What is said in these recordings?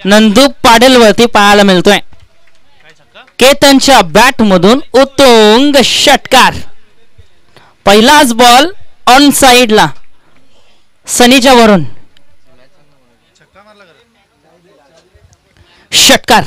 नंदू पाटील वरती पाहायला मिळतोय. केतनच्या बॅट मधून उत्तुंग षटकार. पहिलाच बॉल ऑन साइडला सनीच्या वरून षटकार.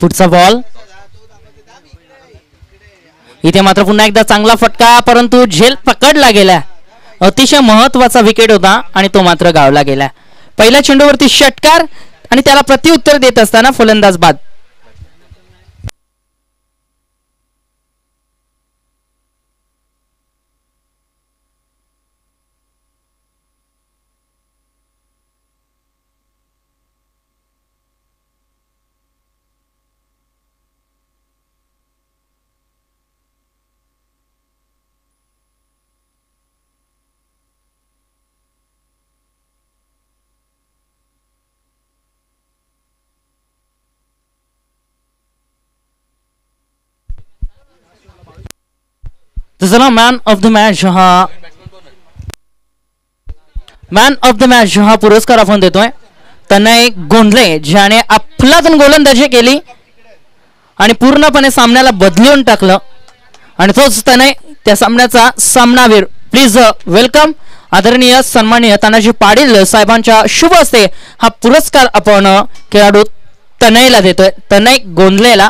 पुढचा बॉल इथे मात्र पुन्हा एकदा चांगला फटका, परंतु झेल पकडला गेला. अतिशय महत्वाचा विकेट होता आणि तो मात्र गावला गेला. पहिल्या चेंडूवरती षटकार आणि त्याला प्रत्युत्तर देत असताना फलंदाज बाद. मॅन ऑफ द मॅच हा पुरस्कार आपण देतोय तनय गोंधळे, ज्याने अफलातून गोलंदाजी केली आणि पूर्णपणे सामन्याला बदलून टाकलं. आणि तोच तनय त्या सामन्याचा सामनावीर. प्लीज वेलकम आदरणीय सन्माननीय तानाजी पाटील साहेबांच्या शुभ हस्ते हा पुरस्कार आपण खेळाडू तनयला देतोय, तनय गोंधळेला.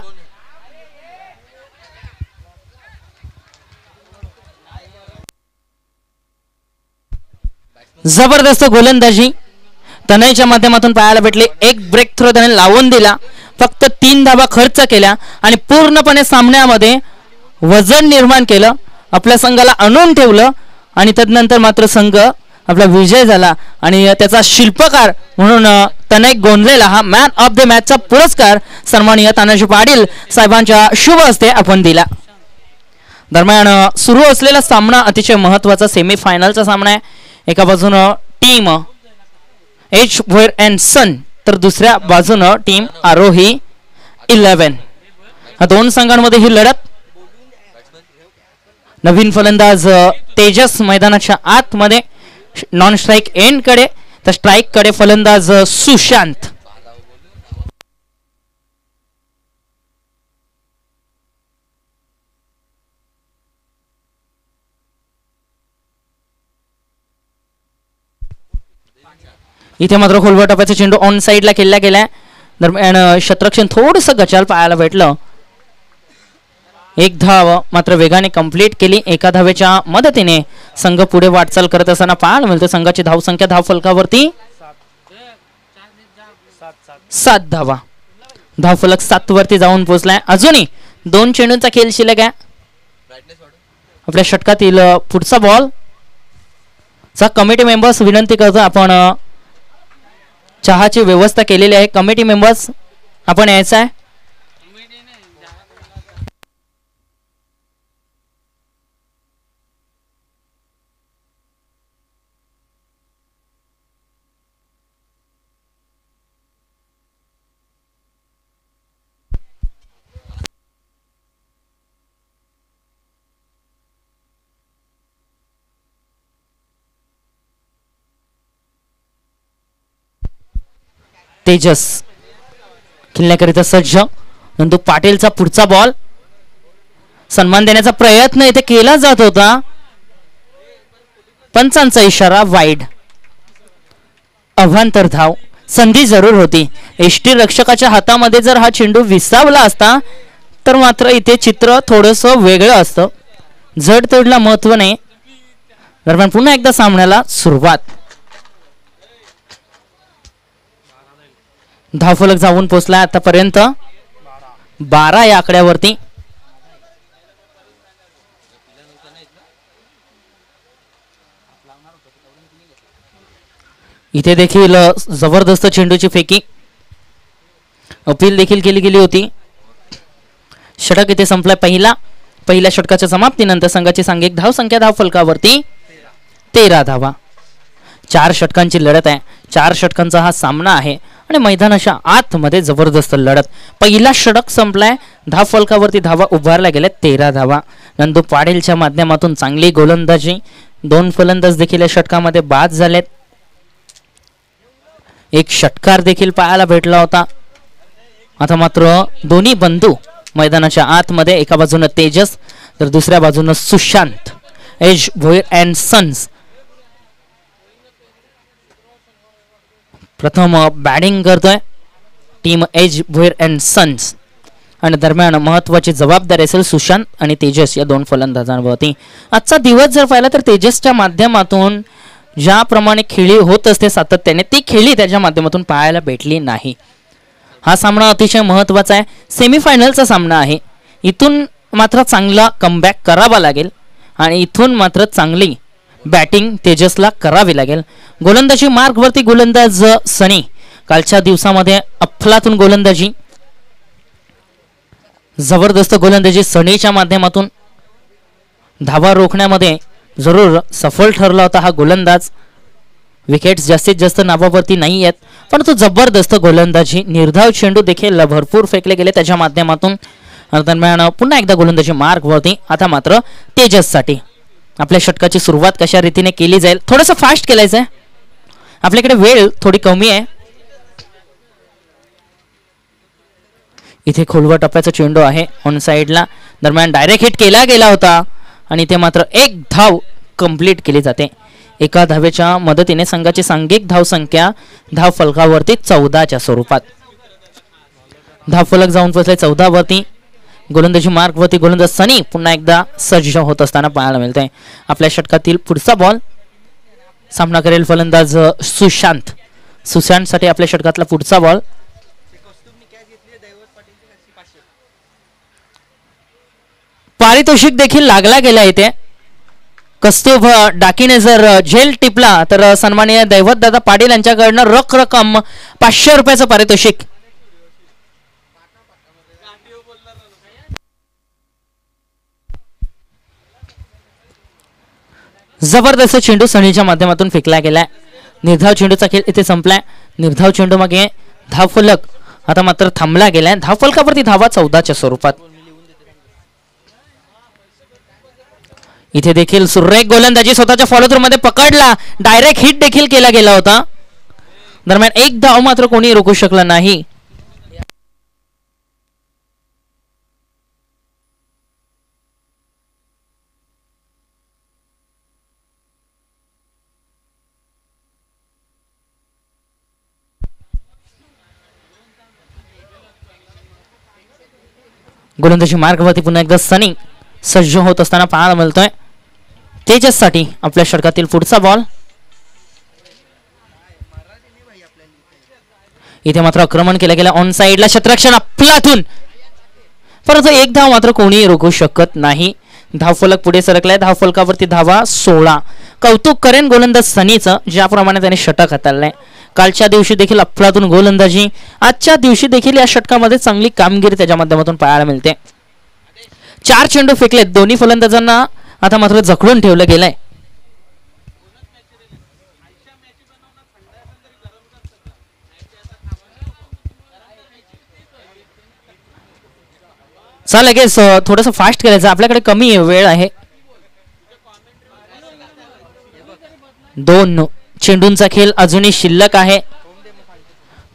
जबरदस्त गोलंदाजी तनयच्या माध्यमातून पाहायला भेटली. एक ब्रेक थ्रो त्याने लावून दिला, फक्त 3 धावा खर्च केल्या आणि पूर्णपणे सामन्यामध्ये वजन निर्माण केलं, आपल्या संघाला आणून ठेवलं आणि तदनंतर मात्र संघ आपला विजय झाला. आणि त्याचा शिल्पकार म्हणून तनय गोंधळेला हा मॅन ऑफ द मॅचचा पुरस्कार सन्माननीय तानाजी पाटील साहेबांच्या शुभ हस्ते आपण दिला. दरम्यान सुरू असलेला सामना अतिशय महत्वाचा सेमीफायनलचा सामना आहे. एका बाजूनं टीम एच भोयर अँड सन तर दुसऱ्या बाजूनं टीम आरोही 11. हा दोन संघांमध्ये ही लढत. नवीन फलंदाज तेजस मैदानाच्या आतमध्ये नॉन स्ट्राईक एंड कडे, तर स्ट्राईक कडे फलंदाज सुशांत. इथे मात्र खोलवर टप्प्याचा चेंडू ऑन साइडला खेळला गेलाय. दरम्यान शतरक्षण थोडस गचाल पाहायला भेटलं. एक धाव मात्र वेगाने कंप्लीट केली. एका धावेच्या मदतीने संघ पुढे वाटचाल करत असताना पाहायला मिळतो. संघाची धावसंख्या धाव फलकावरती 7 धावा. धाव फलक 7 वरती जाऊन पोहोचलाय. अजूनही 2 चेंडूंचा खेळ शिल्लक आहे. आपल्या षटकातील पुढचा बॉल चा कमिटी मेंबर्स विनंती करतो, आपण चहाची व्यवस्था केलेली आहे. कमिटी मेंबर्स आपण यायचं आहे. तेजस खेळण्याकरिता सज्ज. नंदू पाटीलचा पुढचा बॉल. सन्मान देण्याचा प्रयत्न इथे केला जात होता. पंचांचा इशारा वाईड. अवांतर धाव. संधी जरूर होती. एष्टी रक्षकाच्या हातामध्ये जर हा चेंडू विसावला असता तर मात्र इथे चित्र थोडस वेगळं असतं. जड तोडला महत्व नाही. दरम्यान पुन्हा एकदा सामन्याला सुरुवात. धावफलक जाऊन पोहोचला आतापर्यंत 12 या आकड्यावरती. इथे देखील जबरदस्त चेंडूची फेकी. अपील देखील केली गेली होती. षटक इथे संपलाय. पहिल्या षटकाच्या समाप्तीनंतर संघाची सांघिक धावसंख्या धाव फलकावरती 13 धावा. 4 षटकांची लढत आहे. 4 षटकांचा हा सामना आहे आणि मैदानाच्या आतमध्ये जबरदस्त लढत. पहिला षटक संपलाय. धाव फलकावरती धावा उभारल्या गेल्या 13 धावा. नंदू पाटीलच्या माध्यमातून चांगली गोलंदाजी. 2 फलंदाज देखील या षटकामध्ये बाद झालेत. एक षटकार देखील पाहायला भेटला होता. आता मात्र दोन्ही बंधू मैदानाच्या आतमध्ये. एका बाजूने तेजस तर दुसऱ्या बाजूने Sushant. H Bhoir and sons प्रथम बॅटिंग करतोय team H Bhoir and sons आणि दरम्यान महत्वाची जबाबदारी असेल सुशांत आणि तेजस या 2 फलंदाजांवरती. आजचा दिवस जर पाहिला तर तेजसच्या माध्यमातून ज्याप्रमाणे खेळी होत असते सातत्याने ती खेळी त्याच्या माध्यमातून पाहायला भेटली नाही. हा सामना अतिशय महत्त्वाचा आहे. सेमीफायनलचा सामना आहे. इथून मात्र चांगला कमबॅक करावा लागेल आणि इथून मात्र चांगली बॅटिंग तेजसला करावी लागेल. गोलंदाजी मार्गवरती गोलंदाज सनी. कालच्या दिवसामध्ये अफलातून गोलंदाजी. जबरदस्त गोलंदाजी सनीच्या माध्यमातून. धावा रोखण्यामध्ये जरूर सफल ठरला होता हा गोलंदाज. विकेट्स जास्तीत जास्त नावावरती नाही आहेत परंतु जबरदस्त गोलंदाजी. निर्धाव चेंडू देखील भरपूर फेकले गेले त्याच्या माध्यमातून. दरम्यान पुन्हा एकदा गोलंदाजी मार्गवरती. आता मात्र तेजससाठी आपल्या षटकाची सुरुवात कशा रीतीने केली जाईल. थोडंसं फास्ट केलायचं आहे. आपल्याकडे वेळ थोडी कमी आहे. इथे खोलवर टप्प्याचा चेंडू आहे ऑन साइडला. दरम्यान डायरेक्ट हिट केला गेला होता आणि ते मात्र 1 धाव कंप्लीट केली जाते. एका धावेच्या मदतीने संघाची सांघिक धावसंख्या धाव फलकावरती 14च्या स्वरूपात. धाव फलक जाऊन पोहोचले 14 वरती. गोलंदाजी मार्गवरती गोलंदाज सनी पुन्हा एकदा सज्ज होत असताना पाहायला मिळतंय. आपल्या षटकातील पुढचा बॉल सामना करेल फलंदाज सुशांत. सुशांतसाठी आपल्या षटकातला पुढचा बॉल. पारितोषिक देखील लागला गेला इथे. कस्तुभ डाकीने जर झेल टिपला तर सन्माननीय दैवतदादा पाटील यांच्याकडनं रोख रक्कम 500 रुपयाचं पारितोषिक. जबरदस्त चेंडू सनीच्या माध्यमातून फेकला गेलाय. निर्धाव चेंडूचा खेळ इथे संपलाय. निर्धाव चेंडू मागे धाव फलक आता मात्र थांबला गेलाय. धाव फलकावरती धावा 14च्या स्वरूपात. इथे देखील सुरेख गोलंदाजी. स्वतःच्या फॉलो थ्रू मध्ये पकडला. डायरेक्ट हिट देखील केला गेला होता. दरम्यान 1 धाव मात्र कोणी रोखू शकला नाही. गोलंदाजी मार्गवरती पुन्हा एकदा सनी सज्ज होत असताना पाहायला मिळतोय. तेजससाठी आपल्या षटकातील पुढचा बॉल. इथे मात्र आक्रमण केलं गेलं ऑन साइडला. क्षेत्ररक्षण अफलातून परंतु 1 धाव मात्र कोणी रोखू शकत नाही. धाव फलक पुढे सरकलाय. धाव फलकावरती धावा 16. कौतुक करेन गोलंदाज सनीचं ज्याप्रमाणे त्याने षटक हाताळलंय. कालच्या दिवशी देखील अफलातून गोलंदाजी. आजच्या दिवशी देखील या षटकामध्ये चांगली कामगिरी त्याच्या माध्यमातून पाहायला मिळते. 4 चेंडू फेकलेत. दोन्ही फलंदाजांना आता मात्र जखडून ठेवलं गेलंय. चला लगेच थोडंसं फास्ट करायचं. आपल्याकडे कमी वेळ आहे. 2 चेंडूंचा खेळ अजूनही शिल्लक आहे.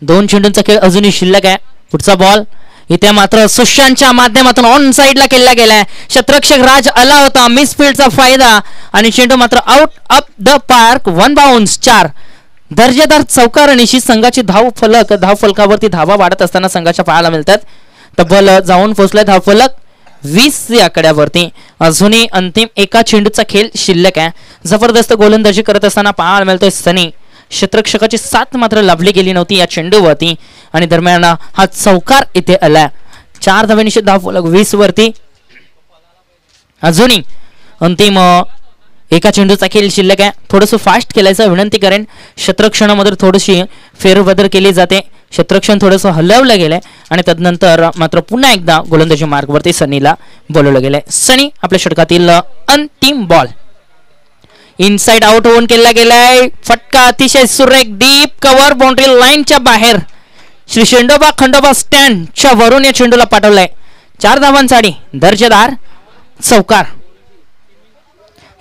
2 चेंडूंचा खेळ अजूनही शिल्लक आहे. पुढचा बॉल इथे मात्र सुशांतच्या माध्यमातून ऑन साइडला केला गेलाय. क्षेत्ररक्षक राज आला होता. मिसफील्डचा फायदा आणि चेंडू मात्र out up the park. 1 bounce. 4 दर्जेदार चौकारणीशी संघाची धाव फलकावरती धावा वाढत असताना संघाच्या पाहायला मिळतात. तब्बल जाऊन पोहोचलाय धाव फलक 20 या आकड्यावरती. अजूनही अंतिम एका चेंडूचा खेळ शिल्लक आहे. जबरदस्त गोलंदाजी करत असताना पाहायला मिळतोय सनी. क्षेत्ररक्षकाची साथ मात्र लाभली गेली नव्हती या चेंडूवरती आणि दरम्यान हा चौकार इथे आला. 4 धावांनी धाव फलक 20 वरती. अजूनही अंतिम एका चेंडूचा खेळ शिल्लक आहे. थोडंसं फास्ट खेळायचं विनंती करेन. क्षेत्ररक्षणामध्ये थोडीशी फेरबदल केली जाते. क्षेत्ररक्षण थोडंसं हलवलं गेलंय आणि तदनंतर मात्र पुन्हा एकदा गोलंदाजी मार्गवरती सनीला बोलवलं गेलंय. सनी आपल्या षटकातील अंतिम बॉल. इनसाइड आउट होऊन केला गेलाय फटका अतिशय सुरेख डीप कव्हर बाउंड्री लाईनच्या बाहेर श्री शेंडोबा खंडोबा स्टँडच्या वरून या चेंडूला पाठवलाय 4 धावांसाठी दर्जेदार चौकार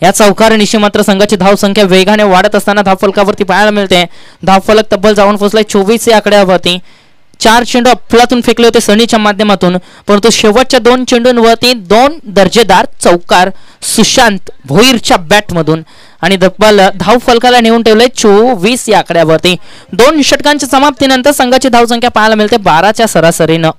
या चौकारानिशी मात्र संघाची धावसंख्या वेगाने वाढत असताना धावफलकावरती पाहायला मिळते धावफलक तब्बल जाऊन पोहोचलाय 24 या आकड्यावरती 4 चेंडू अफलातून फेकले होते सनीच्या माध्यमातून परंतु शेवटच्या 2 चेंडूंवरती 2 दर्जेदार चौकार सुशांत भोईरच्या बॅटमधून आणि तब्बल धावफलकाला नेऊन ठेवले 24 या आकड्यावरती 2 षटकांच्या समाप्तीनंतर संघाची धावसंख्या पाहायला मिळते 12च्या सरासरीनं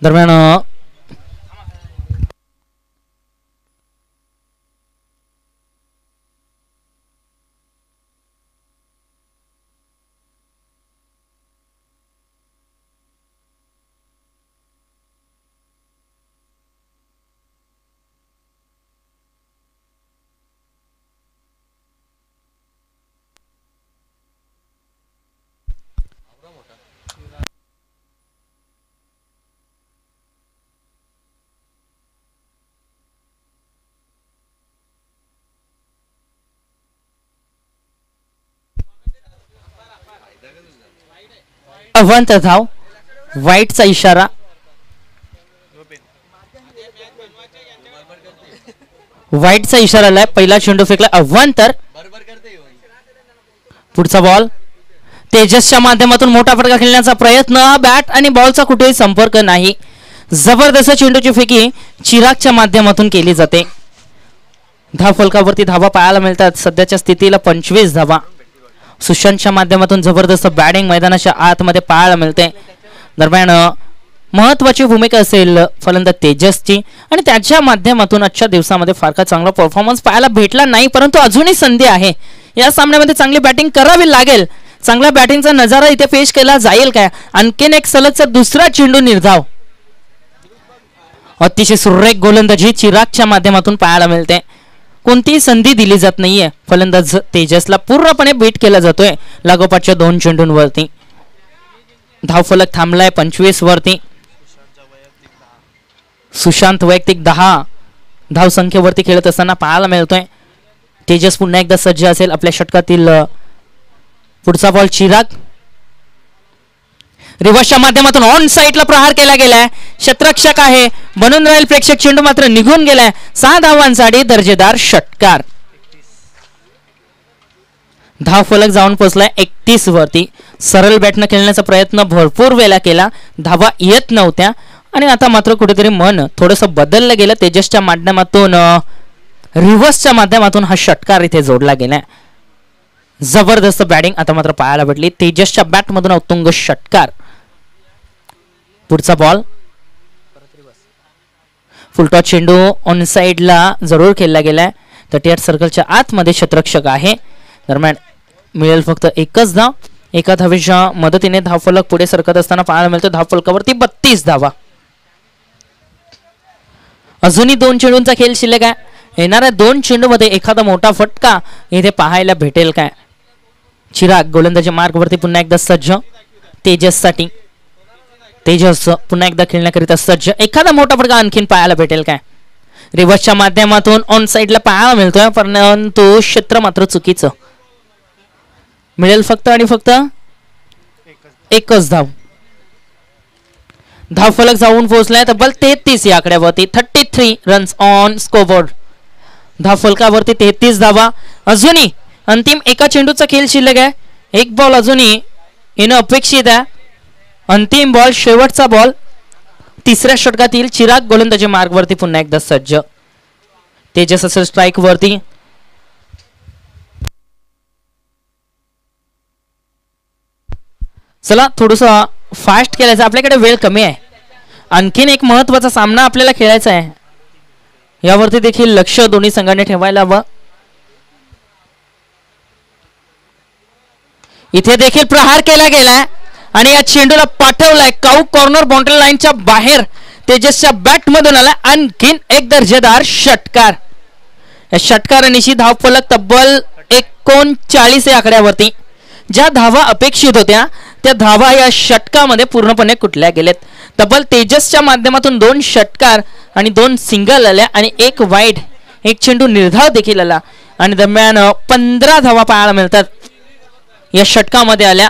दरम्यान अवंत धाव वाईटचा इशारा वाईटचा इशारा आलाय पहिला चेंडू फेकला अवंतर पुढचा बॉल तेजसच्या माध्यमातून मोठा फटका खेळण्याचा प्रयत्न बॅट आणि बॉलचा कुठेही संपर्क नाही जबरदस्त चेंडूची फेकी चिरागच्या माध्यमातून केली जाते धावफलकावरती धावा पाहायला मिळतात सध्याच्या स्थितीला 25 धावा सुशांतच्या माध्यमातून जबरदस्त बॅटिंग मैदानाच्या आतमध्ये पाहायला मिळते दरम्यान महत्वाची भूमिका असेल फलंदाज तेजसची आणि त्याच्या माध्यमातून आजच्या दिवसामध्ये फार का चांगला परफॉर्मन्स पाहायला भेटला नाही परंतु अजूनही संधी आहे या सामन्यामध्ये चांगली बॅटिंग करावी लागेल चांगला बॅटिंगचा नजारा इथे पेश केला जाईल काय आणखीन एक सलगचा दुसरा चेंडू निर्धाव अतिशय सुरेख गोलंदाजी चिरागच्या माध्यमातून पाहायला मिळते कोणतीही संधी दिली जात नाहीये फलंदाज तेजसला पूर्णपणे बीट केला जातोय लागोपाठच्या 2 चेंडूंवरती धावफलक थांबलाय 25 वरती सुशांत वैयक्तिक 10 धावसंख्येवरती खेळत असताना पाहायला मिळतोय तेजस पुन्हा एकदा सज्ज असेल आपल्या षटकातील पुढचा बॉल चिराग रिव्हर्सच्या माध्यमातून ऑन साइडला प्रहार केला गेलाय क्षेत्ररक्षक आहे बनून राहील प्रेक्षक चेंडू मात्र निघून गेलाय 6 धावांसाठी दर्जेदार षटकार धावफलक जाऊन पोहोचलाय 31 वरती सरळ बॅटनं खेळण्याचा प्रयत्न भरपूर वेळा केला धावा येत नव्हत्या आणि आता मात्र कुठेतरी मन थोडंसं बदललं गेलं तेजसच्या माध्यमातून रिव्हर्सच्या माध्यमातून हा षटकार इथे जोडला गेलाय जबरदस्त बॅटिंग आता मात्र पाहायला भेटली तेजसच्या बॅटमधून उत्तुंग षटकार पुढचा बॉल फुलटॉस चेंडू ऑन साइडला जरूर खेळला गेलाय 38 सर्कलच्या आतमध्ये क्षेत्ररक्षक आहे दरम्यान मिळेल फक्त एकच धाव एका धावेच्या मदतीने धावफलक पुढे सरकत असताना पाहायला मिळतो धावफलकावरती 32 धावा अजूनही 2 चेंडूंचा खेळ शिल्लक आहे येणाऱ्या 2 चेंडूमध्ये एखादा मोठा फटका इथे पाहायला भेटेल काय चिराग गोलंदाजी मार्गवरती पुन्हा एकदा सज्ज तेजससाठी तेजस पुन्हा एकदा खेळण्याकरिता सज्ज एखादा मोठा फटका आणखीन पाहायला भेटेल काय रिव्हर्सच्या माध्यमातून ऑन साइडला पाहायला मिळतोय परंतु क्षेत्र मात्र चुकीचं मिळेल फक्त आणि फक्त एकच धाव धावफलक जाऊन पोहोचलाय तब्बल 33 या आकड्यावरती 33 रन्स ऑन स्कोरबोर्ड धावफलकावरती 33 धावा अजूनही अंतिम एका चेंडूचा खेळ शिल्लक आहे एक बॉल अजूनही येणं अपेक्षित आहे अंतिम बॉल शेवटचा बॉल तिसऱ्या षटकातील चिराग गोलंदाजी मार्गवरती पुन्हा एकदा सज्ज तेजस असेल स्ट्राइक वरती चला थोडंसं फास्ट केलायचं, आपल्याकडे वेळ कमी आहे. आणखीन एक महत्वाचा सामना आपल्याला खेळायचा आहे, यावरती देखील लक्ष दोन्ही संघाने ठेवायला हवं. इथे देखील प्रहार केला गेलाय आणि या चेंडूला पाठवलाय काऊ कॉर्नर बाउंड्री लाईनच्या बाहेर. तेजसच्या बॅट मधून आला आणखीन एक दर्जेदार षटकार. या षटकारानिशी धावफलक तब्बल 39 या आकड्यावरती. ज्या धावा अपेक्षित होत्या त्या धावा या षटकामध्ये पूर्णपणे कुठल्या गेलेत. तब्बल तेजसच्या माध्यमातून 2 षटकार आणि 2 सिंगल आल्या आणि 1 वाईड, 1 चेंडू निर्धाव देखील आला आणि दरम्यान 15 धावा पाहायला मिळतात या षटकामध्ये आल्या.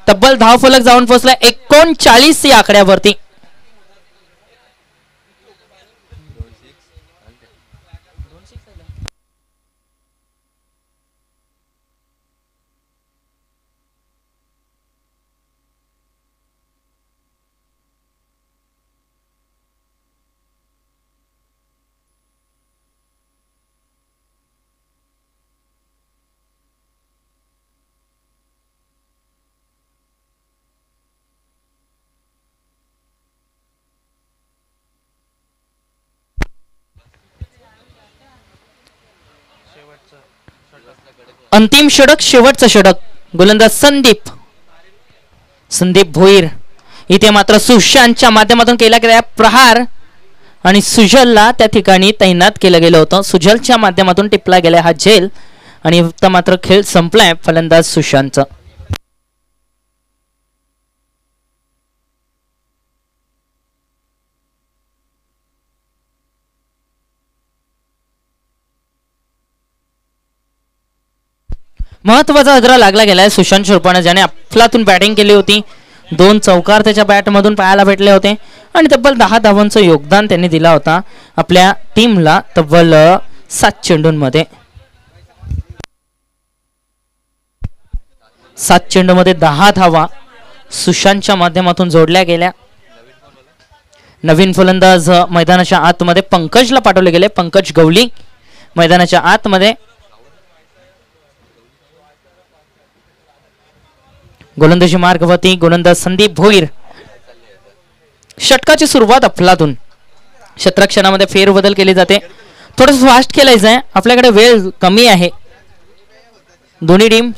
तब्बल धावफलक जाऊन पोहोचला 39 या आकड्यावरती. अंतिम षटक, शेवटचं षटक. गोलंदाज संदीप भोईर. इथे मात्र सुशांतच्या माध्यमातून केला गेला प्रहार आणि सुजलला त्या ठिकाणी तैनात केलं गेलं होतं. सुजलच्या माध्यमातून टिपला गेला हा झेल आणि मात्र खेळ संपलाय फलंदाज सुशांतचा. महत्वाचा अजरा लागला गेलाय सुशांत शुरपाने, ज्याने अफलातून बॅटिंग केली होती. 2 चौकार त्याच्या बॅटमधून पाहायला भेटले होते आणि तब्बल 10 धावांचं योगदान त्यांनी दिला होता आपल्या टीमला. तब्बल 7 चेंडूंमध्ये 7 चेंडूमध्ये 10 धावा सुशांतच्या माध्यमातून जोडल्या गेल्या. नवीन फलंदाज मैदानाच्या आतमध्ये पंकजला पाठवले गेले. पंकज गवली मैदानाच्या आतमध्ये. गोलंदाजी मार्गवती गोलंदाज संदीप भोईर. षटकाची सुरुवात अफलातून. क्षेत्ररक्षणामध्ये फेरबदल केली जाते. थोडंसं फास्ट खेळायचं आहे, आपल्याकडे वेळ कमी आहे. दोन्ही टीम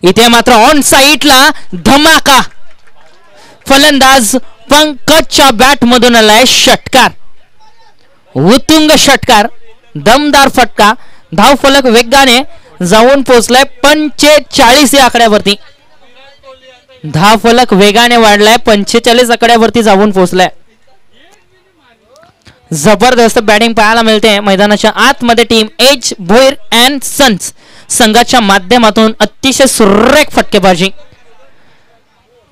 इथे मात्र ऑन साईडला धमाका. फलंदाज पंकजच्या बॅट मधून आलाय षटकार. उत्तुंग षटकार, दमदार फटका. धावफलक वेगाने जाऊन पोहोचलाय 45 या आकड्यावरती. धावफलक वेगाने वाढलाय 45 आकड्यावरती जाऊन पोहोचलाय. जबरदस्त बॅटिंग पाहायला मिळते मैदानाच्या आतमध्ये. Team H Bhoir and sons संघाच्या माध्यमातून अतिशय सुरेख फटकेबाजी.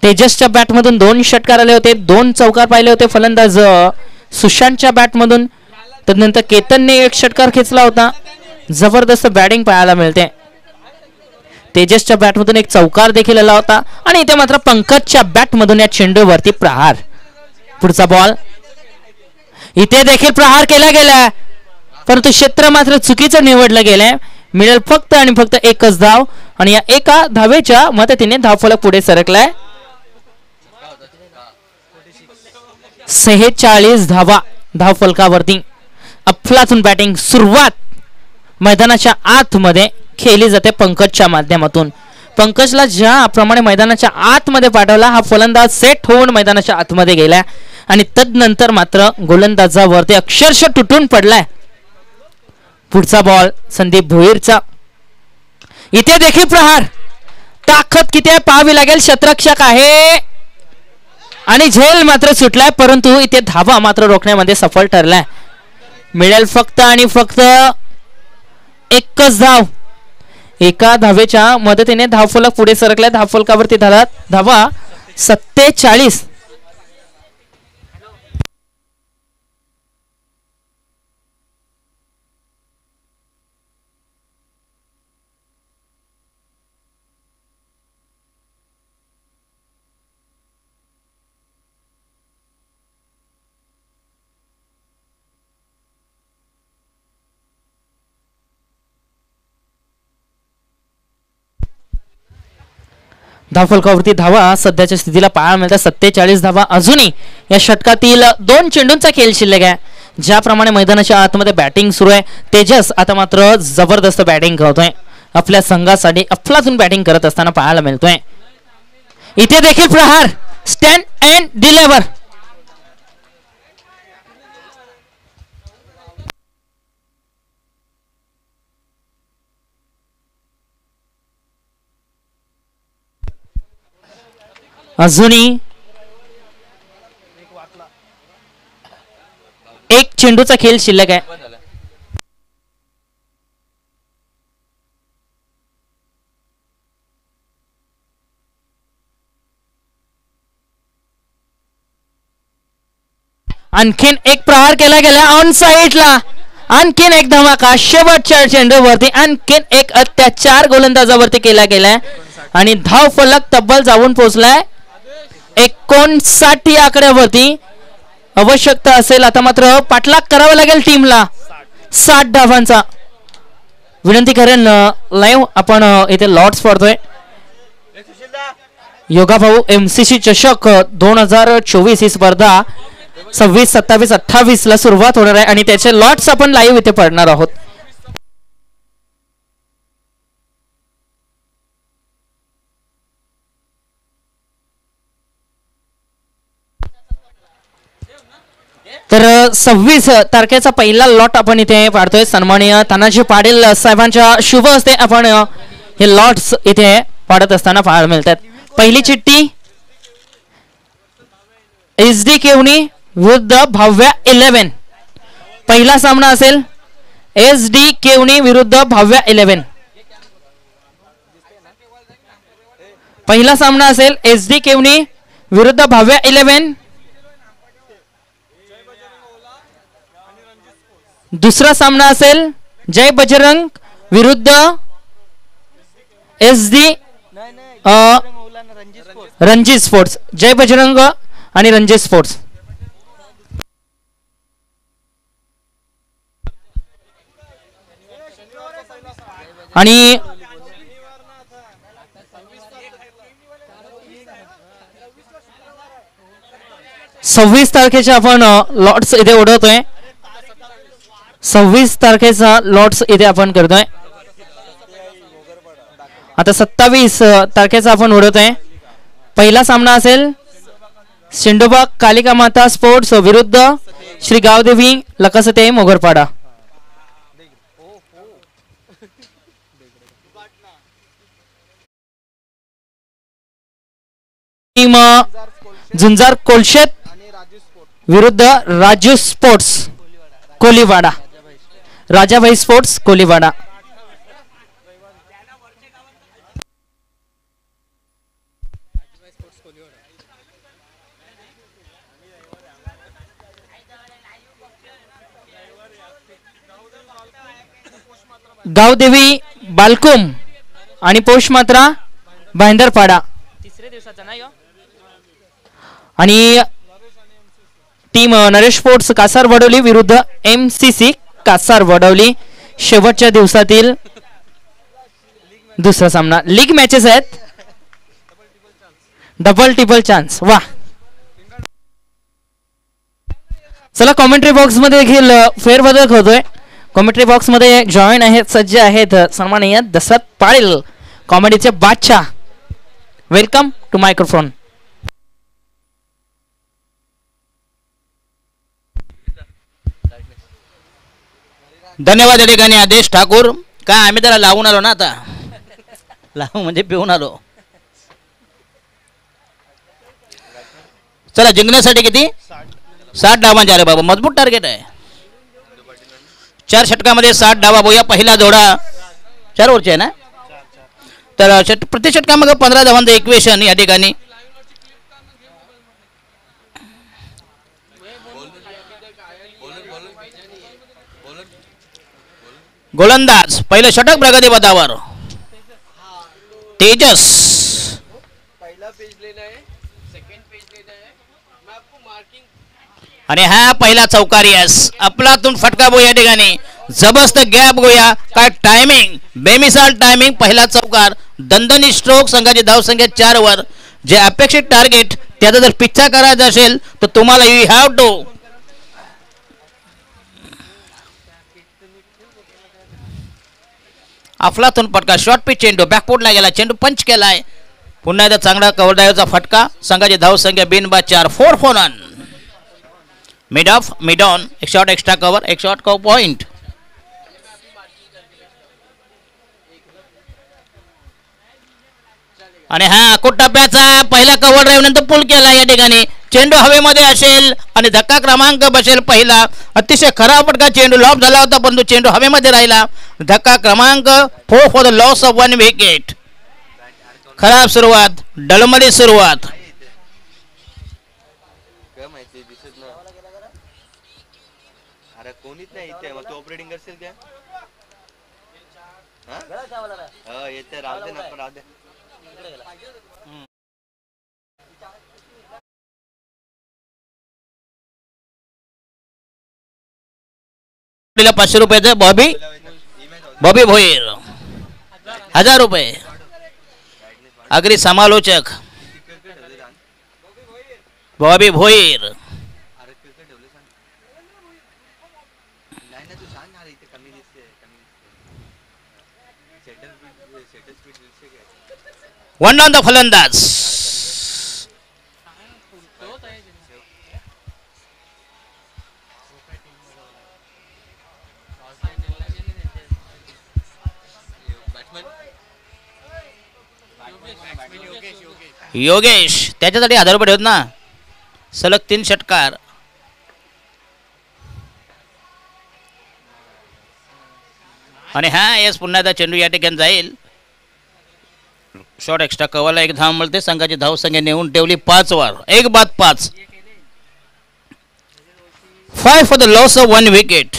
तेजसच्या बॅटमधून 2 षटकार आले होते, 2 चौकार पाहिले होते फलंदाज सुशांतच्या बॅटमधून. तदनंतर केतनने 1 षटकार खेचला होता. जबरदस्त बॅटिंग पाहायला मिळते. तेजसच्या बॅटमधून 1 चौकार देखील आला होता आणि इथे मात्र पंकजच्या बॅटमधून या चेंडूवरती प्रहार. पुढचा बॉल. इथे देखील प्रहार केला गेला परंतु क्षेत्र मात्र चुकीचं निवडलं गेलंय. मिळेल फक्त आणि फक्त 1च धाव आणि या एका धावेच्या मदतीने धावफलक पुढे सरकलाय. 46 धावा धावफलकावरती. अफलातून बॅटिंग सुरुवात मैदानाच्या आतमध्ये खेळली जाते पंकजच्या माध्यमातून. पंकजला ज्याप्रमाणे मैदानाच्या आतमध्ये पाठवला, हा फलंदाज सेट होऊन मैदानाच्या आतमध्ये गेला आणि तदनंतर मात्र गोलंदाजावरती अक्षरशः तुटून पडलाय. पुढचा बॉल संदीप भोईरचा. इथे देखील प्रहार. ताकद किती आहे पाहावी लागेल. क्षेत्ररक्षक आहे आणि झेल मात्र सुटलाय परंतु इथे धावा मात्र रोखण्यामध्ये सफल ठरलाय. मिळेल फक्त आणि फक्त 1च धाव. एका धावेच्या मदतीने धावफलक पुढे सरकलाय. धावफलकावरती धावा 47. धावफलकावरती धावा सध्याच्या स्थितीला पाहायला मिळतात 47 धावा अजूनही या षटकातील 2 चेंडूंचा खेळ शिल्लक आहे. ज्याप्रमाणे मैदानाच्या आतमध्ये बॅटिंग सुरू आहे, तेजस आता मात्र जबरदस्त बॅटिंग करतोय. आपल्या संघासाठी अफलातून बॅटिंग करत असताना पाहायला मिळतोय. इथे देखील प्रहार, स्टँड अँड डिलिव्हर. अजूनही एक चेंडूचा खेळ शिल्लक आहे. आणखीन एक प्रहार केला गेला ऑन साइडला. आणखीन एक धमाका शेवटच्या चेंडूवरती. आणखीन एक अत्याचार गोलंदाजावरती केला गेलाय आणि धाव फलक तब्बल जाऊन पोहोचलाय 59 आकड्यावरती. आवश्यकता असेल आता मात्र पाठलाग करावा लागेल टीमला 60 धावांचा. विनंती करेन लाईव्ह आपण इथे लॉट्स पडतोय. योगा भाऊ MCC चषक 2024 ही स्पर्धा 26, 27, 28 ला सुरुवात होणार आहे आणि त्याचे लॉट्स आपण लाईव्ह इथे पडणार आहोत. तर 26 तारखेचा पहिला लॉट आपण इथे पाडतोय. सन्माननीय तानाजी पाटील साहेबांच्या शुभ हस्ते आपण हे लॉट्स इथे पाडत असताना पाहायला मिळतात. पहिली चिठ्ठी SD केवणी विरुद्ध भाव्या 11. पहिला सामना असेल SD केवणी विरुद्ध भाव्या 11. पहिला सामना असेल SD केवणी विरुद्ध भाव्या 11. दुसरा सामना असेल जय बजरंग विरुद्ध SD रणजित स्पोर्ट्स. जय बजरंग आणि रणजित स्पोर्ट्स. आणि 26 तारखेचे आपण लॉट्स इथे उडवतोय. 26 तारखेचा लॉट्स इथे आपण करतोय. आता 27 तारखेचा आपण उडवतोय. पहिला सामना असेल सिंडोबा कालिका माता स्पोर्ट्स विरुद्ध श्री गावदेवी लकसते मोगरपाडा. टीम झुंजार कोलशेत विरुद्ध राजू स्पोर्ट्स कोलीवाडा. राजाभाई स्पोर्ट्स कोलीवाडा. गावदेवी बालकुम आणि पोषमात्रा भाईंदरपाडा. तिसऱ्या दिवसाचा नाही आणि टीम नरेश स्पोर्ट्स कासार वडवली विरुद्ध MCC कासार वडवली. शेवटच्या दिवसातील दुसरा सामना. लीग मॅचेस आहेत. Double टिबल chance. वा चला कॉमेंट्री बॉक्स मध्ये देखील फेरबदल होतोय. कॉमेंट्री बॉक्स मध्ये जॉईन आहेत, सज्ज आहेत सन्माननीय दशरथ पाटील कॉमेडीचे बादशाह. Welcome to microphone. धन्यवाद. या ठिकाणी आदेश ठाकूर. काय आम्ही त्याला लावून आलो ना, आता लावून म्हणजे पिऊन आलो. चला जिंकण्यासाठी किती 60 डावांचे. अरे बाबा मजबूत टार्गेट आहे. 4 षटकामध्ये 60 डावा. बोया पहिला जोडा 4 ओव्हरचे आहे ना, तर प्रति षटकामध्ये 15 धावांचं इक्वेशन या ठिकाणी. गोलंदाज पहिलं षटक प्रगती पथावर तेजस. आणि हा पहिला चौकारी आपलातून फटका बो. या ठिकाणी जबरदस्त गॅप गोया. काय टायमिंग, बेमिसाल टायमिंग. पहिला चौकार दणदणी स्ट्रोक, संघाची धावसंख्या 4 वर. जे अपेक्षित टार्गेट त्याचा जर पिच्छा करायचा असेल तर तुम्हाला यू हॅव टू अफलातून फटका, शॉर्ट पिच चेंडू बॅकफुटला गेला, चेंडू पंच केलाय. पुन्हा एकदा चांगला कव्हर ड्राईव्हचा फटका. संघाची धावसंख्या बिनबाद 4. 4 for none. Mid of mid on, एक शॉट एक्स्ट्रा कव्हर, एक शॉट कव्हर पॉइंट. आणि हा टप्प्याचा पहिला कव्हर ड्राईव्ह नंतर पुल केला. या ठिकाणी चेंडू हवेमध्ये असेल आणि धक्का क्रमांक बसेल पहिला. अतिशय खराब फटका, चेंडू लॉब झाला होता परंतु चेंडू हवेमध्ये राहिला. धक्का क्रमांक 4 for the loss of 1 wicket. खराब सुरुवात, डळमळी सुरुवात. कोणीच नाही इथे, मग तू ऑपरेटिंग करशील काय? येते राहू दे ना, राहू दे. 500 रुपयाचं बॉबी भोईर, 1000 रुपये. अग्री समालोचक बॉबी भोईर. वन डाऊन द फलंदाज. योगेश, त्याच्यासाठी 1000 रुपये ठेवत ना. सलग 3 षटकार. आणि हा येस पुन्हा एकदा चेंडू या ठिकाणी जाईल. शॉट एक्स्ट्रा कव्हरला एक धाव मिळते. संघाची धावसंख्या नेऊन ठेवली 5 वर. 1 बाद 5. 5 for the loss of 1 wicket.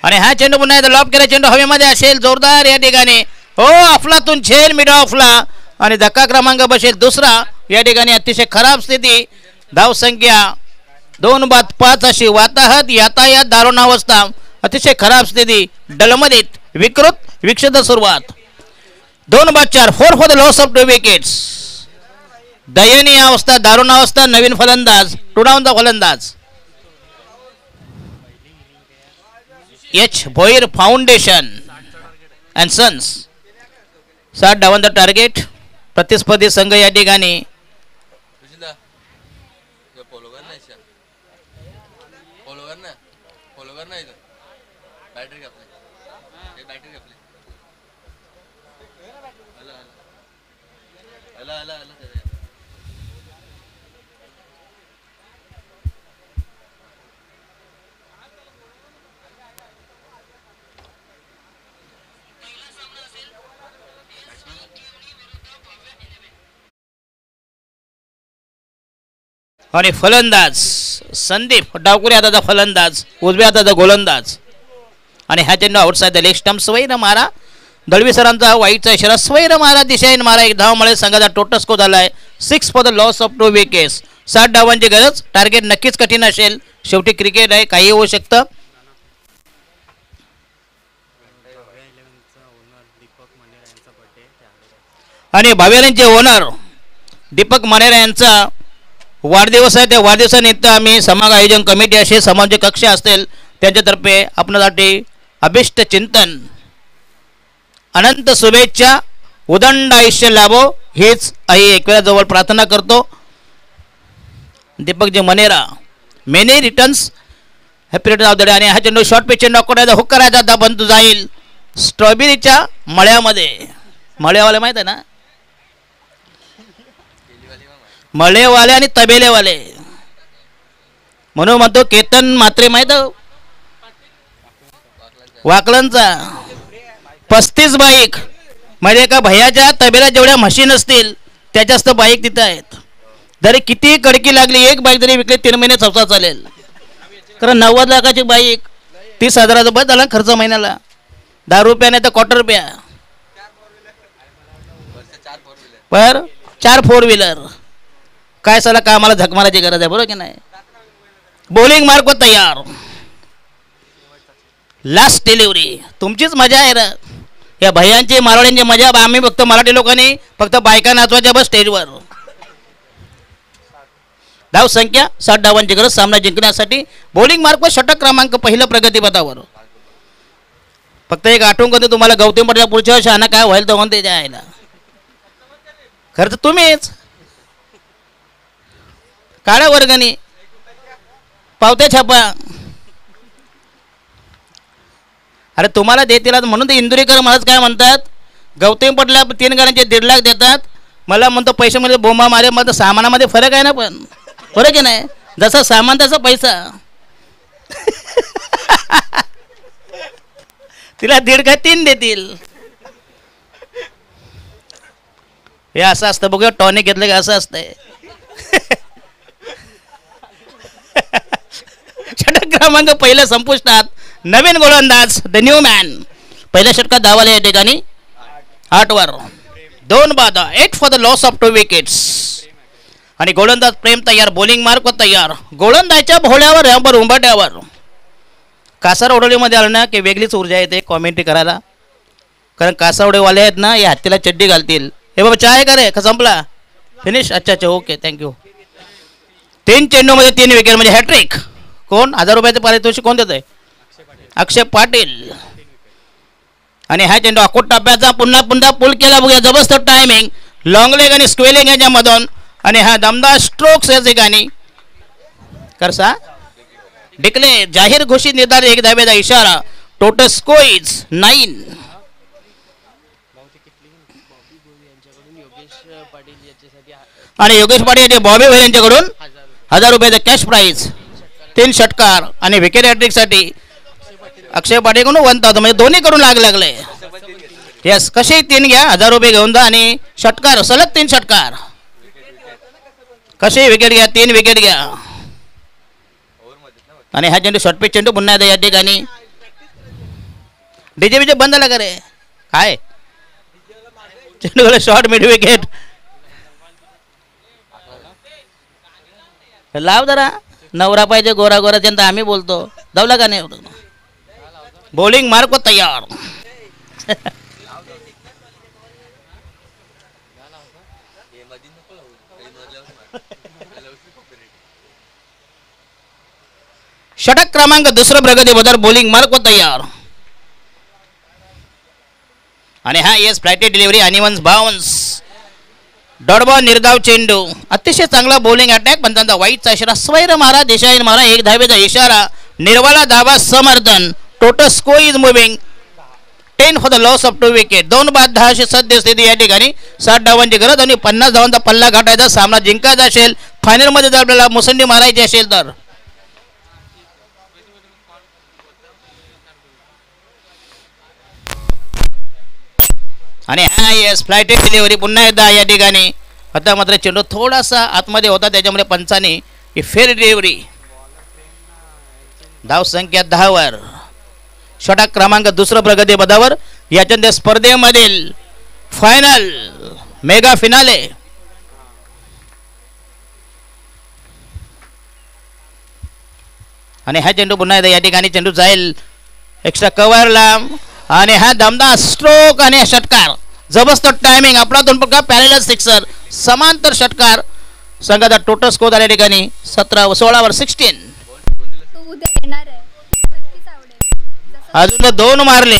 आणि हा चेंडू पुन्हा एकदा लॉब केला. चेंडू हवेमध्ये असेल जोरदार या ठिकाणी. हो, अफलातून झेल मिड ऑफला आणि धक्का क्रमांक बसेल दुसरा. या ठिकाणी अतिशय खराब स्थिती. धावसंख्या 2 बाद 5 अशी. वाताहत यातायात दारुणावस्था. अतिशय खराब स्थिती. डलमलीत विकृत विक्षित सुरुवात. 2 बाद 4. 4 for the loss of 2 wickets. दयनीय अवस्था, दारुणावस्था. नवीन फलंदाज, टू डाऊन द फलंदाज. H Bhoir foundation and sons. 60 डावांचा टार्गेट. प्रतिस्पर्धी संघ या ठिकाणी आणि फलंदाज संदीप डावकुरे हाताचा फलंदाज, उजव्या हाताचा गोलंदाज. आणि ह्या चेंडू आउटसाइड द लेग स्टंप. स्वैर मारा. दळवी सरांचा वाईटचा इशारा. स्वैर मारा, दिशेने मारा. एक धाव मिळेल. संघाचा टोटल स्कोर झालाय 6 for the loss of 2 wickets. 60 धावांची गरज. टार्गेट नक्कीच कठीण असेल. शेवटी क्रिकेट आहे, काही होऊ शकतं. आणि भावेलांचे ओनर दीपक मनेरा यांचा वाढदिवस आहे. त्या वाढदिवसानिमित्त आम्ही समाज आयोजन कमिटी असे समाज कक्ष असतील त्यांच्यातर्फे आपणासाठी अभिष्ट चिंतन, अनंत शुभेच्छा, उदंड आयुष्य लाभो हीच आई एकवेळा जवळ प्रार्थना करतो. दीपकजी मनेरा, many returns, happy return of the day. आणि हा चेंडू शॉर्ट पिच चेंडू करायचा, हुक करायचा होता पण तो जाईल स्ट्रॉबेरीच्या मळ्यामध्ये. मळ्यावाले माहित आहे ना, मळेवाले आणि तबेलेवाले म्हणून म्हणतो. केतन मात्रे माहित वाकलनचा 35 बाईक म्हणजे एका भैयाच्या तबेला जेवढ्या मशीन असतील त्या जास्त बाईक तिथं आहेत. जरी किती कडकी लागली, एक बाईक जरी विकली 3 महिने संसार चालेल. कारण 90 लाखाची बाईक 30,000 रुपये झाला खर्च महिन्याला. 10 रुपया नाही तर क्वार्टर रुपया. पर 4 फोर व्हीलर. काय साला कामाला झक मारायची गरज आहे, बरोबर की नाही. बॉलिंग मार्क तयार. Last delivery. तुमचीच मजा आहे रे. या भैयांची मारवाड्यांची मजा आम्ही फक्त मराठी लोकांनी फक्त बायका नाचवायच्या बस स्टेजवर. धाव संख्या 60 धावांची गरज सामना जिंकण्यासाठी. बॉलिंग मार्क व षटक क्रमांक पहिलं प्रगतीपथावर. फक्त एक आठवण करतो तुम्हाला, गौतम पटच्या पुढच्या शहाणा काय व्हायला तर म्हणते द्यायला. खरं तर तुम्हीच काळ्या वर्गणी पावत्या छापा. अरे तुम्हाला देतील म्हणून ते इंदुरीकर महाराज काय म्हणतात, गौतम पटला 3 गाण्यांचे 1.5 लाख देतात. मला म्हणतो पैशामध्ये बोंबा मारे, मग सामानामध्ये फरक आहे ना, पण फरक आहे नाही. जसं सामान तसा पैसा. तिला 1.5 का 3 देतील. हे असं असतं बघूया. टॉनिक घेतलं की असं असतंय. षटक क्रमांक पहिलं संपुष्टात. नवीन गोलंदाज द न्यू मॅन. पहिल्या षटकात धावाला या ठिकाणी 8 वर 2 बाद. 8 for the loss of 2 wickets. आणि गोलंदाज प्रेम तयार. बॉलिंग मार्क तयार. गोलंदाजच्या भोवल्यावर रॅम्बर उंबाट्यावर. कासारवडोलीमध्ये आलं ना की वेगळीच ऊर्जा येते कॉमेंट्री करायला. कारण कासारवडेवाले आहेत ना, या हत्तीला चड्डी घालतील. हे बाबा चहा आहे का रे, का संपला, फिनिश. अच्छा अच्छा ओके थँक्यू. 3 चेंडूमध्ये 3 विकेट म्हणजे हॅट्रिक. कोण 1000 रुपयाचे पारितोषिक कोण देत आहे, अक्षय पाटील. आणि हा चेंडू अकोट टप्प्याचा पुन्हा पुन्हा पुल केला बघूया. जबरदस्त टायमिंग. लॉंग लेग आणि स्क्वेलिंग याच्यामधून. आणि हा दमदार स्ट्रोक्स या ठिकाणी करसा डिक्ले जाहीर घोषित निर्धार 1 धावेचा इशारा. टोटल स्कोइज 9. आणि योगेश पाटील यांचे बॉबी व्हेल यांच्याकडून 1000 रुपयाचा कॅश प्राईज. 3 षटकार आणि विकेट हॅट्रिकसाठी अक्षय पाटीलकडून 1000 म्हणजे दोन्ही करून लागले. येस कसे 3 घ्या, 1000 रुपये घेऊन जा. आणि षटकार सलग 3 षटकार. कसे विकेट घ्या, 3 विकेट घ्या. आणि हा चेंडू शॉर्टपिच चेंडू पुन्हा या ठिकाणी. डीजे बीजे बंद झाला का रे, काय चेंडू शॉर्ट मिड विकेट. लाव जरा. नवरा पाहिजे गोरा गोरा जनता आम्ही बोलतो. धावला का नाही. बॉलिंग मार्क तयार. षटक क्रमांक दुसरं प्रगती बदल. बॉलिंग मार्क तयार. आणि हा येस फ्लायटेड डिलिव्हरी आणि वन्स बाउन्स. डॉट बॉल निर्धाव चेंडू. अतिशय चांगला बॉलिंग अटॅक पण त्यांचा वाईटचा इशारा. स्वैर मारा देशाईन मारा 1 धावेचा इशारा. निर्वाला धावा समर्थन. Total score is moving 10 for the loss of 2 wicket. 2 बाद 10 अशी सद्य स्थिती या ठिकाणी. 60 धावांची गरज आणि 50 धावांचा पल्ला गाठायचा. सामना जिंकायचा असेल, फायनलमध्ये जर आपल्याला मुसंडी मारायची असेल तर. आणि हा येस फ्लायटेड डिलिव्हरी पुन्हा एकदा या ठिकाणी. आता मात्र चेंडू थोडासा आतमध्ये होता, त्याच्यामुळे पंचाने ही फेर डिलिव्हरी. धाव संख्या 10 वर. षटक क्रमांक दुसरं प्रगती पदावर. याच्या स्पर्धेमधील फायनल मेगा फिनाले. आणि हा चेंडू पुन्हा एकदा या ठिकाणी. चेंडू जाईल एक्स्ट्रा कव्हरला. आणि हा दमदार स्ट्रोक आणि षटकार. जबरदस्त टायमिंग. आपला 2 प्रकार पॅरेलल सिक्सर. समांतर षटकार. संघाचा टोटल स्कोर या ठिकाणी 16 वर 16. अजून 2 मारले.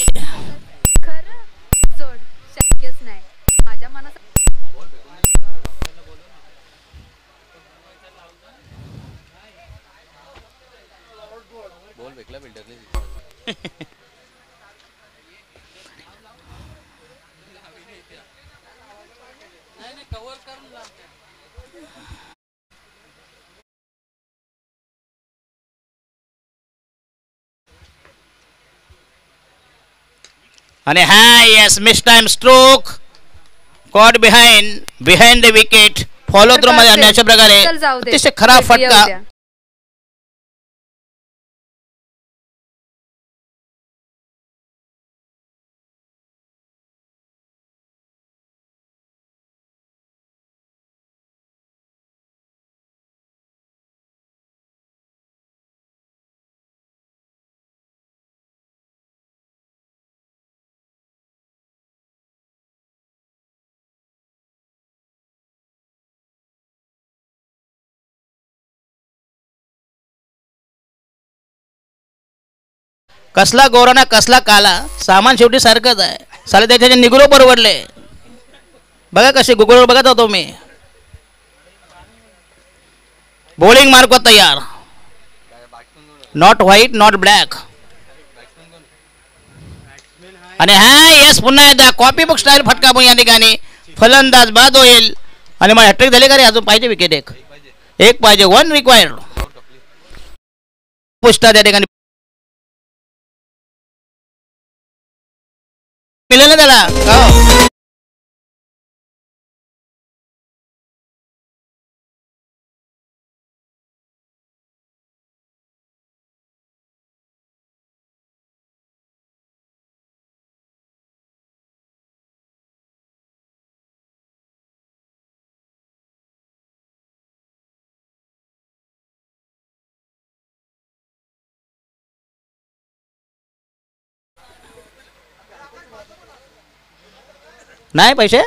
आणि हा yes miss time stroke. Caught behind the wicket. Follow through मध्ये अशा प्रकारे अतिशय खराब फटका. कसला गोरा ना कसला काला, सामान शेवटी सारखंच आहे. साले त्याच्या निगरो परवडले. बघा कसे गुगलवर बघत होतो मी. बॉलिंग मार्क तयार. Not white not black. आणि हा येस पुन्हा एकदा कॉपी बुक स्टाईल फटका पण या ठिकाणी फलंदाज बाद होईल. आणि मग हॅट्रिक झाली का रे? अजून पाहिजे विकेट एक पाहिजे. 1 रिक्वायर्ड. पुष्टा त्या ठिकाणी मिळेल ना त्याला. हो. नाही पैसे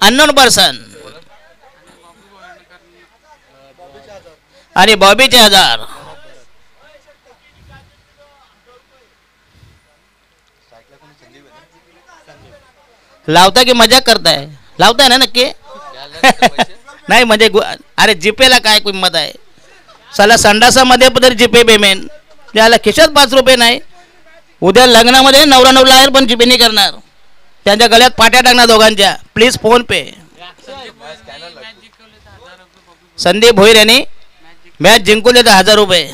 अननोन पर्सन आणि बॉबीचे 1000. लावता की मजाक करताय? लावताय ना नक्की? नाही म्हणजे अरे जीपेला काय किंमत आहे? साला संडासामध्ये पण जीपे पेमेंट. त्याला खिशात 5 रुपये नाही. उद्या लग्नामध्ये नवरा नवला आहे पण जीपे नाही करणार. त्यांच्या गळ्यात पाट्या टाकणार दोघांच्या. प्लीज फोन पे. संदीप भोईर यांनी मॅच जिंकवले तर 1000 रुपये.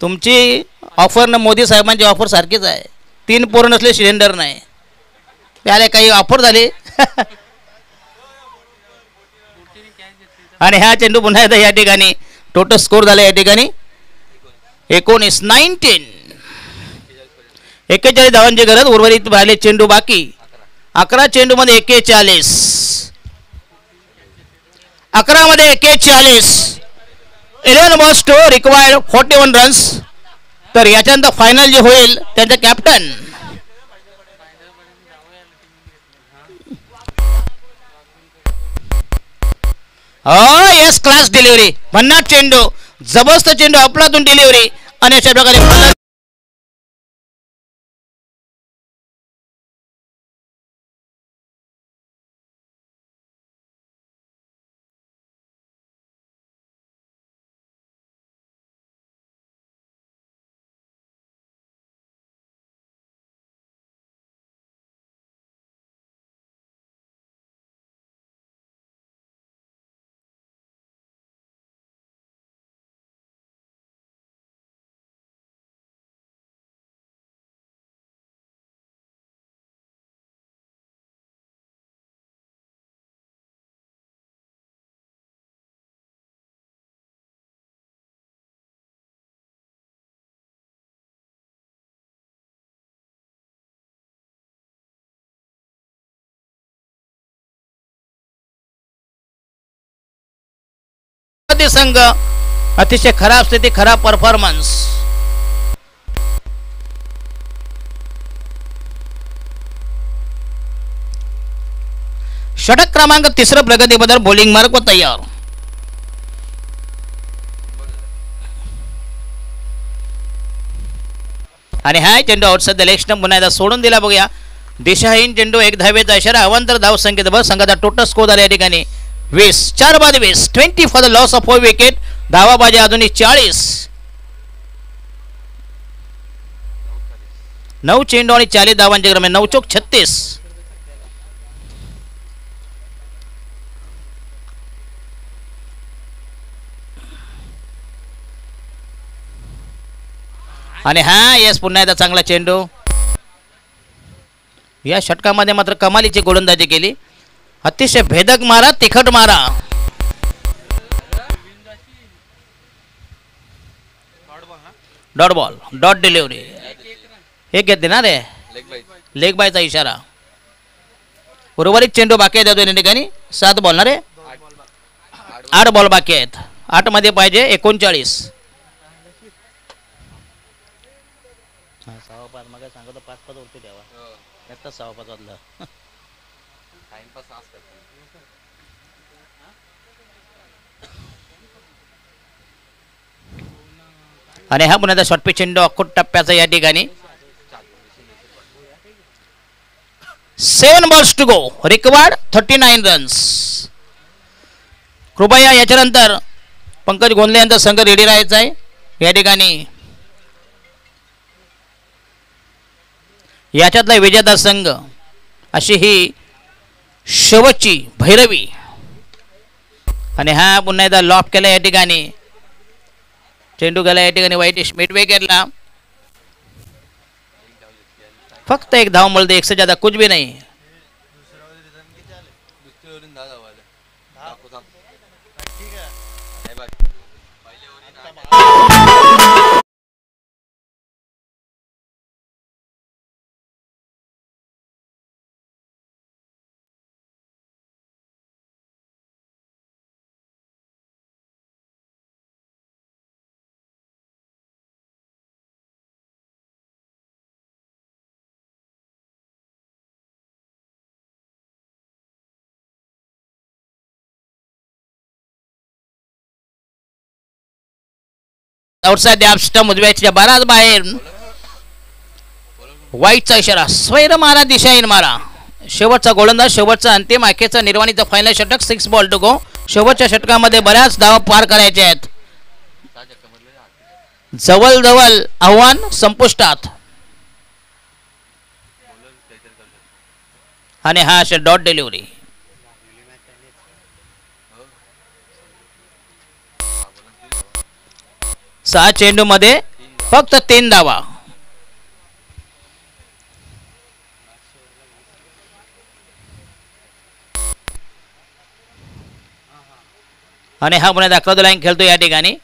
तुमची ऑफर ना मोदी साहेबांची ऑफर सारखीच आहे. 3 पोरं नसले सिलेंडर नाही. त्याला काही ऑफर झाली. आणि ह्या चेंडू पुन्हा एकदा या ठिकाणी टोटल स्कोर झाला या ठिकाणी 19 41 धावांची गरज. उर्वरित राहिले चेंडू बाकी. 11 चेंडूमध्ये 41. 11 मध्ये 41. 11 balls to required 41 रन्स. तर याच्यानंतर फायनल जे होईल त्यांचा कॅप्टन येस क्लास डिलिव्हरी. भन्नाट चेंडू, जबरदस्त चेंडू, अफलातून डिलिव्हरी. आणि अशा प्रकारे संघ अतिशय खराब स्थिती, खराब परफॉर्मन्स. षटक क्रमांक 3 प्रगती बदल बॉलिंग मार्क तयार. आणि हा चेंडू आउटसाइड द लेग स्टंप पुन्हा एकदा सोडून दिला. बघूया दिशाहीन चेंडू. 1 धावेचा इशारा. अवांतर धाव संख्येत बस संघाचा टोटल स्कोर झाला या ठिकाणी 20. 4 बाद 20. 20 for the loss of 4 wicket. धावा बाजी अजूनही 40. 9 चेंडू आणि 40 धावांचे क्रम. 9 चौक 36. आणि हा येस पुन्हा एकदा चांगला चेंडू. या षटकामध्ये मात्र कमालीची गोलंदाजी केली. अतिशय भेदक मारा, तिखट मारा. Dot ball, dot delivery. एक घेतले ना रे, लेग बायचा इशारा. उर्वरित चेंडू बाकी आहेत या ठिकाणी. 7 बॉल ना रे, 8 बॉल बाकी आहेत. 8 मध्ये पाहिजे 39. मग सांगतो 5-5 वरती द्यावा. त्यात 6-5 वाजलं. आणि हा पुन्हा शॉर्ट पिच चेंडू अख्खूट टप्प्याचा या ठिकाणी 7 balls to go, required 39 runs. कृपया याच्यानंतर पंकज गोंधले यांचा संघ रेडी राहायचा आहे. या ठिकाणी याच्यातला विजेता संघ अशी ही शेवटची भैरवी. आणि हा पुन्हा एकदा लॉप केला या ठिकाणी. चेंडू गेला या ठिकाणी वाईट मिड विकेटला. फक्त एक धाव मिळते, एक से ज्यादा कुछ भी नाही. आउटसाइड द ऑफ स्टंप उजव्याच्या बाराच बाहेर. वाईटचा इशारा. स्वैर मारा, दिशाहीन मारा. शेवटचा गोलंदाज, शेवटचा अंतिम आखेचा निर्वाणीचा फायनल षटक. 6 ball to go. शेवटच्या षटकामध्ये बऱ्याच धावा पार करायच्या आहेत. जवळ आव्हान संपुष्टात. आणि हा असे डॉट डिलिव्हरी. सहा चेंडू मध्ये फक्त 3 धावा. आणि हा पुन्हा दाखवतो लाईन खेळतो या ठिकाणी.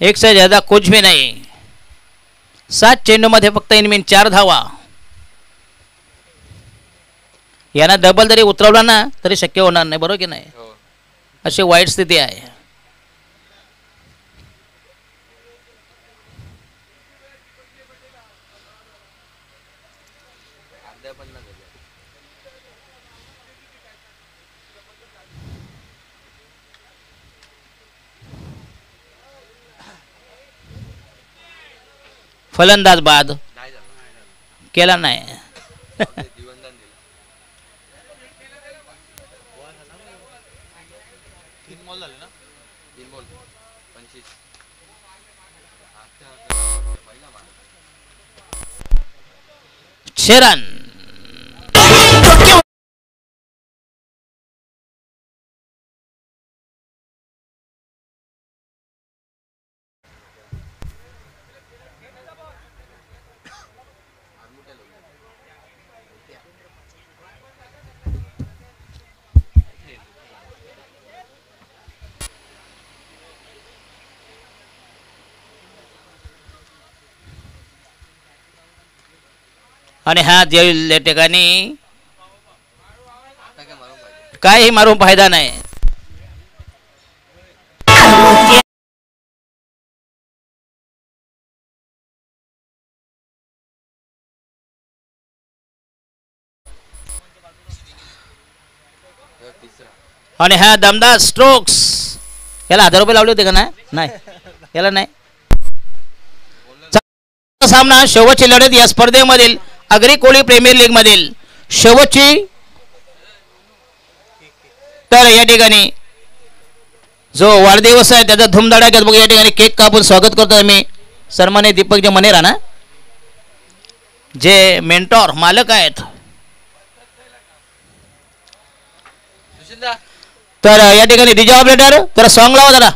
एक से ज्यादा कुछ भी नाही. 7 चेंडू मध्ये फक्त इनमीन 4 धावा. यांना डबल जरी उतरवला ना तरी शक्य होणार नाही, बरोबर की नाही. अशी वाईट स्थिती आहे. फलंदाज बाद केला नाही. शेरन आणि हा या ठिकाणी काही मारून फायदा नाही. आणि हा दमदार स्ट्रोक्स. याला 1000 रुपये लावले होते का? नाही, याला नाही. सामना शेवटची लढत या स्पर्धेमधील अग्री कोळी प्रीमियर लीग मधील शेवटची. तर या ठिकाणी जो वाढदिवस आहे त्याचा धूमधडाक्यात बघू. या ठिकाणी केक कापून स्वागत करतो आम्ही सन्माननीय दीपक मनेरा ना, जे मेंटॉर मालक आहेत. तर या ठिकाणी डीजे ऑपरेटर तर सॉन्ग लावा जरा.